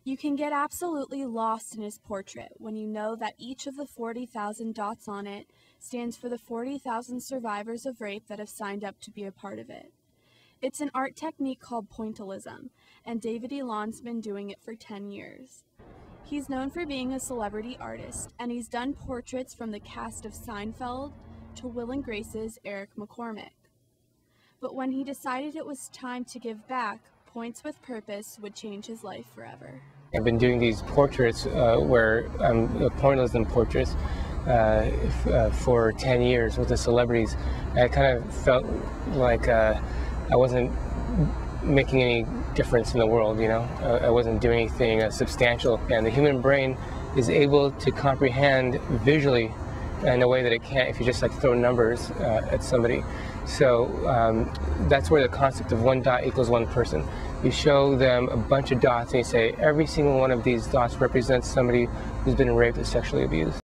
You can get absolutely lost in his portrait when you know that each of the 40,000 dots on it stands for the 40,000 survivors of rape that have signed up to be a part of it. It's an art technique called pointillism, and David Elan's been doing it for 10 years. He's known for being a celebrity artist, and he's done portraits from the cast of Seinfeld to Will and Grace's Eric McCormick. But when he decided it was time to give back, Points with Purpose would change his life forever. I've been doing these portraits where I'm pointillism portraits for 10 years with the celebrities. I kind of felt like I wasn't making any difference in the world, you know. I wasn't doing anything substantial, and the human brain is able to comprehend visually in a way that it can't if you just like throw numbers at somebody. So that's where the concept of one dot equals one person. You show them a bunch of dots and you say every single one of these dots represents somebody who's been raped or sexually abused.